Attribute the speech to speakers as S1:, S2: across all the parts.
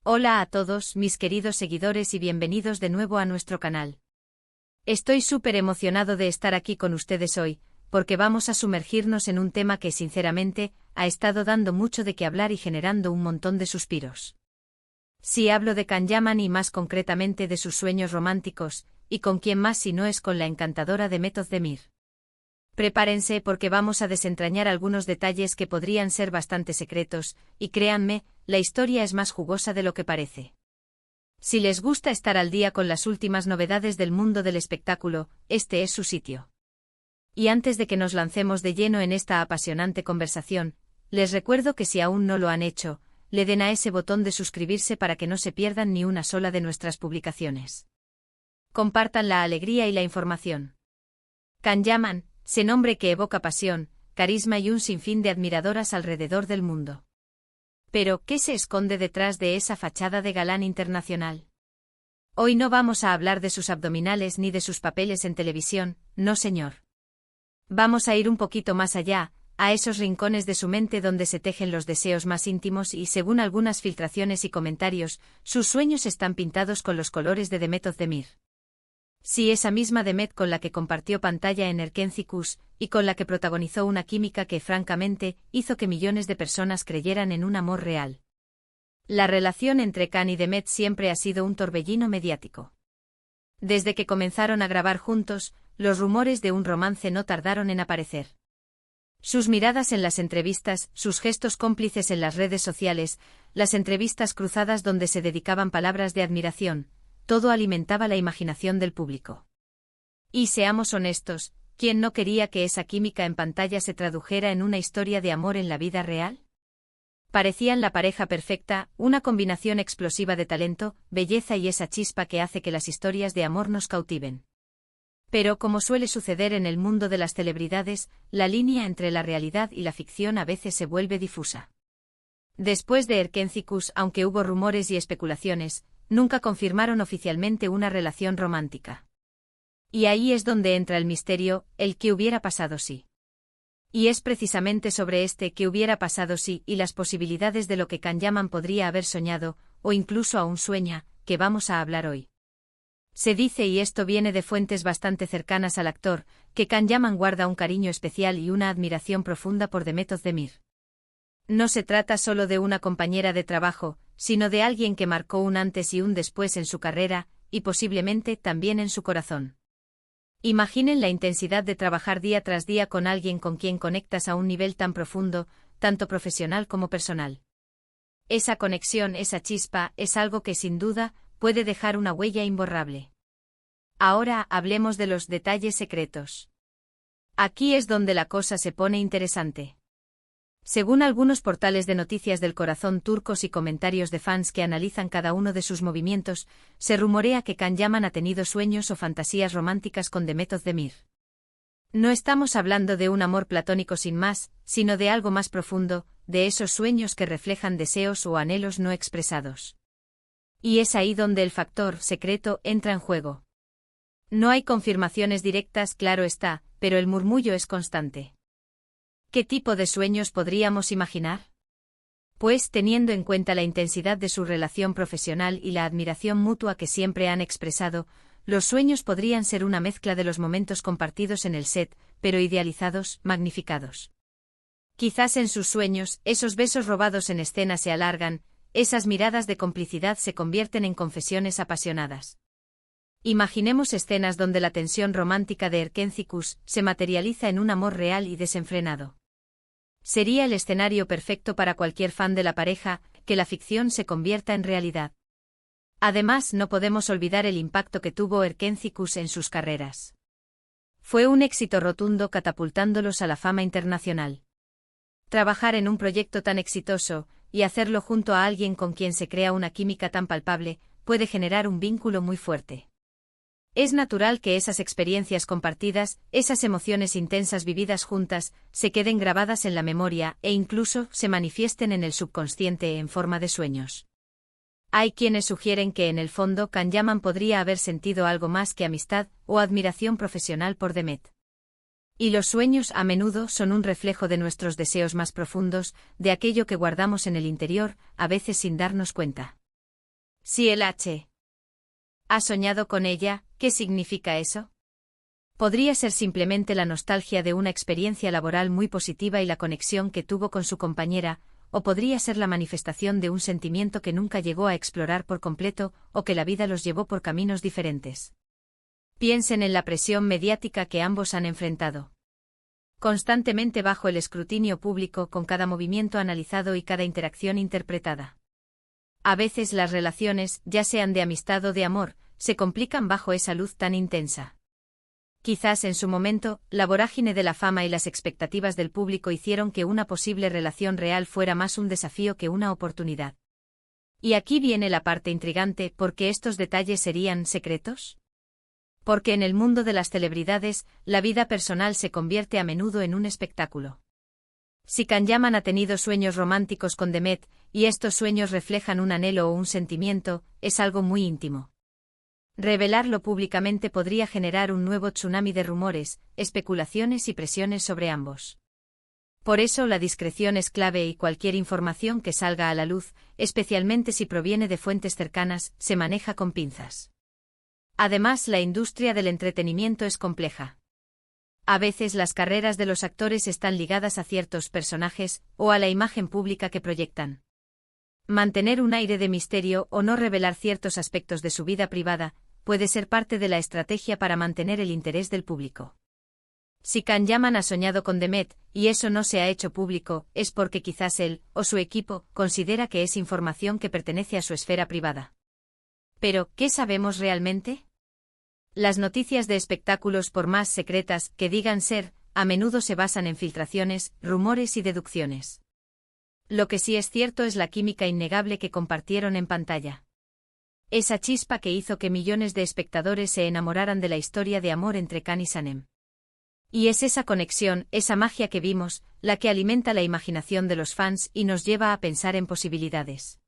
S1: Hola a todos, mis queridos seguidores y bienvenidos de nuevo a nuestro canal. Estoy súper emocionado de estar aquí con ustedes hoy, porque vamos a sumergirnos en un tema que sinceramente, ha estado dando mucho de qué hablar y generando un montón de suspiros. Sí, hablo de Can Yaman y más concretamente de sus sueños románticos, y con quién más si no es con la encantadora Demet Özdemir. Prepárense porque vamos a desentrañar algunos detalles que podrían ser bastante secretos, y créanme, la historia es más jugosa de lo que parece. Si les gusta estar al día con las últimas novedades del mundo del espectáculo, este es su sitio. Y antes de que nos lancemos de lleno en esta apasionante conversación, les recuerdo que si aún no lo han hecho, le den a ese botón de suscribirse para que no se pierdan ni una sola de nuestras publicaciones. Compartan la alegría y la información. Can Yaman, ese nombre que evoca pasión, carisma y un sinfín de admiradoras alrededor del mundo. Pero, ¿qué se esconde detrás de esa fachada de galán internacional? Hoy no vamos a hablar de sus abdominales ni de sus papeles en televisión, no señor. Vamos a ir un poquito más allá, a esos rincones de su mente donde se tejen los deseos más íntimos y según algunas filtraciones y comentarios, sus sueños están pintados con los colores de Demet Özdemir. Sí, esa misma Demet con la que compartió pantalla en Erkenzicus, y con la que protagonizó una química que francamente hizo que millones de personas creyeran en un amor real. La relación entre Can y Demet siempre ha sido un torbellino mediático. Desde que comenzaron a grabar juntos, los rumores de un romance no tardaron en aparecer. Sus miradas en las entrevistas, sus gestos cómplices en las redes sociales, las entrevistas cruzadas donde se dedicaban palabras de admiración, todo alimentaba la imaginación del público. Y seamos honestos, ¿quién no quería que esa química en pantalla se tradujera en una historia de amor en la vida real? Parecían la pareja perfecta, una combinación explosiva de talento, belleza y esa chispa que hace que las historias de amor nos cautiven. Pero como suele suceder en el mundo de las celebridades, la línea entre la realidad y la ficción a veces se vuelve difusa. Después de Erkenzicus, aunque hubo rumores y especulaciones, nunca confirmaron oficialmente una relación romántica. Y ahí es donde entra el misterio, el qué hubiera pasado si. Y es precisamente sobre este qué hubiera pasado si y las posibilidades de lo que Can Yaman podría haber soñado, o incluso aún sueña, que vamos a hablar hoy. Se dice, y esto viene de fuentes bastante cercanas al actor, que Can Yaman guarda un cariño especial y una admiración profunda por Demet Özdemir. No se trata solo de una compañera de trabajo, sino de alguien que marcó un antes y un después en su carrera, y posiblemente también en su corazón. Imaginen la intensidad de trabajar día tras día con alguien con quien conectas a un nivel tan profundo, tanto profesional como personal. Esa conexión, esa chispa, es algo que sin duda puede dejar una huella imborrable. Ahora hablemos de los detalles secretos. Aquí es donde la cosa se pone interesante. Según algunos portales de noticias del corazón turcos y comentarios de fans que analizan cada uno de sus movimientos, se rumorea que Can Yaman ha tenido sueños o fantasías románticas con Demet Özdemir. No estamos hablando de un amor platónico sin más, sino de algo más profundo, de esos sueños que reflejan deseos o anhelos no expresados. Y es ahí donde el factor secreto entra en juego. No hay confirmaciones directas, claro está, pero el murmullo es constante. ¿Qué tipo de sueños podríamos imaginar? Pues teniendo en cuenta la intensidad de su relación profesional y la admiración mutua que siempre han expresado, los sueños podrían ser una mezcla de los momentos compartidos en el set, pero idealizados, magnificados. Quizás en sus sueños, esos besos robados en escena se alargan, esas miradas de complicidad se convierten en confesiones apasionadas. Imaginemos escenas donde la tensión romántica de Erkenzicus se materializa en un amor real y desenfrenado. Sería el escenario perfecto para cualquier fan de la pareja, que la ficción se convierta en realidad. Además, no podemos olvidar el impacto que tuvo Erkenzicus en sus carreras. Fue un éxito rotundo catapultándolos a la fama internacional. Trabajar en un proyecto tan exitoso, y hacerlo junto a alguien con quien se crea una química tan palpable, puede generar un vínculo muy fuerte. Es natural que esas experiencias compartidas, esas emociones intensas vividas juntas, se queden grabadas en la memoria e incluso se manifiesten en el subconsciente en forma de sueños. Hay quienes sugieren que en el fondo Can Yaman podría haber sentido algo más que amistad o admiración profesional por Demet. Y los sueños a menudo son un reflejo de nuestros deseos más profundos, de aquello que guardamos en el interior, a veces sin darnos cuenta. Si el H. ¿Ha soñado con ella? ¿Qué significa eso? Podría ser simplemente la nostalgia de una experiencia laboral muy positiva y la conexión que tuvo con su compañera, o podría ser la manifestación de un sentimiento que nunca llegó a explorar por completo, o que la vida los llevó por caminos diferentes. Piensen en la presión mediática que ambos han enfrentado. Constantemente bajo el escrutinio público, con cada movimiento analizado y cada interacción interpretada. A veces las relaciones, ya sean de amistad o de amor, se complican bajo esa luz tan intensa. Quizás en su momento, la vorágine de la fama y las expectativas del público hicieron que una posible relación real fuera más un desafío que una oportunidad. Y aquí viene la parte intrigante: ¿por qué estos detalles serían secretos? Porque en el mundo de las celebridades, la vida personal se convierte a menudo en un espectáculo. Si Kanyaman ha tenido sueños románticos con Demet, y estos sueños reflejan un anhelo o un sentimiento, es algo muy íntimo. Revelarlo públicamente podría generar un nuevo tsunami de rumores, especulaciones y presiones sobre ambos. Por eso la discreción es clave y cualquier información que salga a la luz, especialmente si proviene de fuentes cercanas, se maneja con pinzas. Además, la industria del entretenimiento es compleja. A veces las carreras de los actores están ligadas a ciertos personajes, o a la imagen pública que proyectan. Mantener un aire de misterio o no revelar ciertos aspectos de su vida privada, puede ser parte de la estrategia para mantener el interés del público. Si Kanyaman ha soñado con Demet, y eso no se ha hecho público, es porque quizás él, o su equipo, considera que es información que pertenece a su esfera privada. Pero, ¿qué sabemos realmente? Las noticias de espectáculos, por más secretas que digan ser, a menudo se basan en filtraciones, rumores y deducciones. Lo que sí es cierto es la química innegable que compartieron en pantalla. Esa chispa que hizo que millones de espectadores se enamoraran de la historia de amor entre Kan y Sanem. Y es esa conexión, esa magia que vimos, la que alimenta la imaginación de los fans y nos lleva a pensar en posibilidades.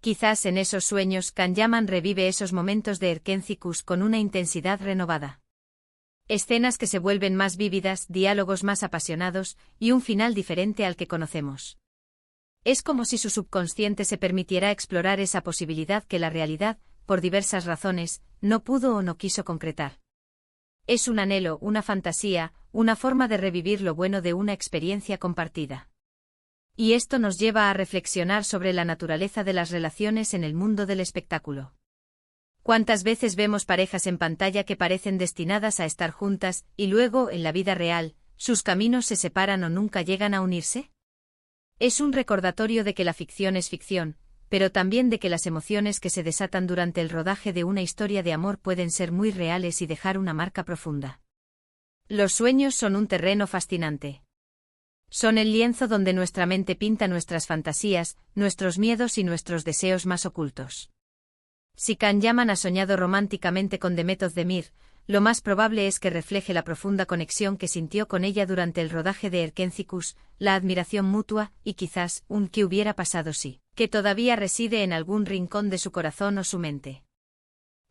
S1: Quizás en esos sueños Kanyaman revive esos momentos de Erkencikus con una intensidad renovada. Escenas que se vuelven más vívidas, diálogos más apasionados, y un final diferente al que conocemos. Es como si su subconsciente se permitiera explorar esa posibilidad que la realidad, por diversas razones, no pudo o no quiso concretar. Es un anhelo, una fantasía, una forma de revivir lo bueno de una experiencia compartida. Y esto nos lleva a reflexionar sobre la naturaleza de las relaciones en el mundo del espectáculo. ¿Cuántas veces vemos parejas en pantalla que parecen destinadas a estar juntas, y luego, en la vida real, sus caminos se separan o nunca llegan a unirse? Es un recordatorio de que la ficción es ficción, pero también de que las emociones que se desatan durante el rodaje de una historia de amor pueden ser muy reales y dejar una marca profunda. Los sueños son un terreno fascinante. Son el lienzo donde nuestra mente pinta nuestras fantasías, nuestros miedos y nuestros deseos más ocultos. Si Kanyaman ha soñado románticamente con Demet Özdemir, lo más probable es que refleje la profunda conexión que sintió con ella durante el rodaje de Erkencikus, la admiración mutua, y quizás, un ¿qué hubiera pasado si?, que todavía reside en algún rincón de su corazón o su mente.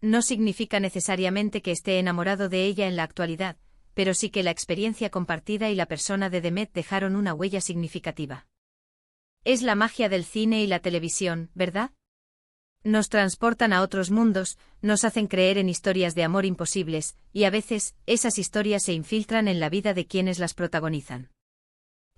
S1: No significa necesariamente que esté enamorado de ella en la actualidad, pero sí que la experiencia compartida y la persona de Demet dejaron una huella significativa. Es la magia del cine y la televisión, ¿verdad? Nos transportan a otros mundos, nos hacen creer en historias de amor imposibles, y a veces, esas historias se infiltran en la vida de quienes las protagonizan.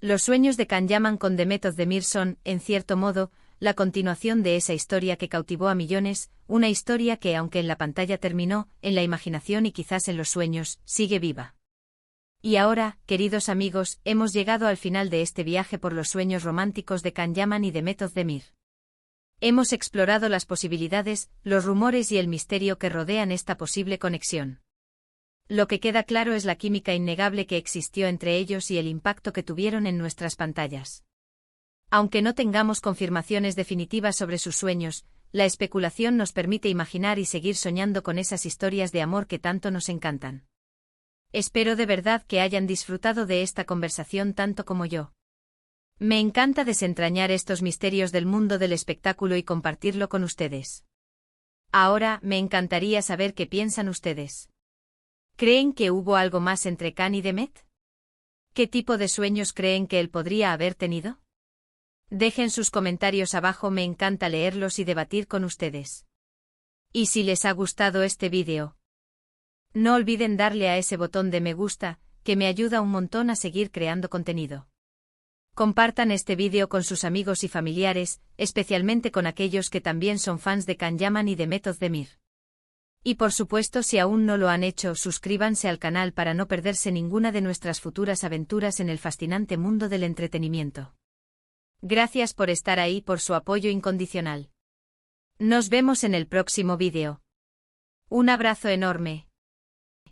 S1: Los sueños de Kanyaman con Demet Özdemir son, en cierto modo, la continuación de esa historia que cautivó a millones, una historia que, aunque en la pantalla terminó, en la imaginación y quizás en los sueños, sigue viva. Y ahora, queridos amigos, hemos llegado al final de este viaje por los sueños románticos de Kanyaman y Demet Özdemir. Hemos explorado las posibilidades, los rumores y el misterio que rodean esta posible conexión. Lo que queda claro es la química innegable que existió entre ellos y el impacto que tuvieron en nuestras pantallas. Aunque no tengamos confirmaciones definitivas sobre sus sueños, la especulación nos permite imaginar y seguir soñando con esas historias de amor que tanto nos encantan. Espero de verdad que hayan disfrutado de esta conversación tanto como yo. Me encanta desentrañar estos misterios del mundo del espectáculo y compartirlo con ustedes. Ahora, me encantaría saber qué piensan ustedes. ¿Creen que hubo algo más entre Kan y Demet? ¿Qué tipo de sueños creen que él podría haber tenido? Dejen sus comentarios abajo, me encanta leerlos y debatir con ustedes. Y si les ha gustado este vídeo, no olviden darle a ese botón de me gusta, que me ayuda un montón a seguir creando contenido. Compartan este vídeo con sus amigos y familiares, especialmente con aquellos que también son fans de Can Yaman y de Method de Mir. Y por supuesto, si aún no lo han hecho, suscríbanse al canal para no perderse ninguna de nuestras futuras aventuras en el fascinante mundo del entretenimiento. Gracias por estar ahí, por su apoyo incondicional. Nos vemos en el próximo vídeo. Un abrazo enorme.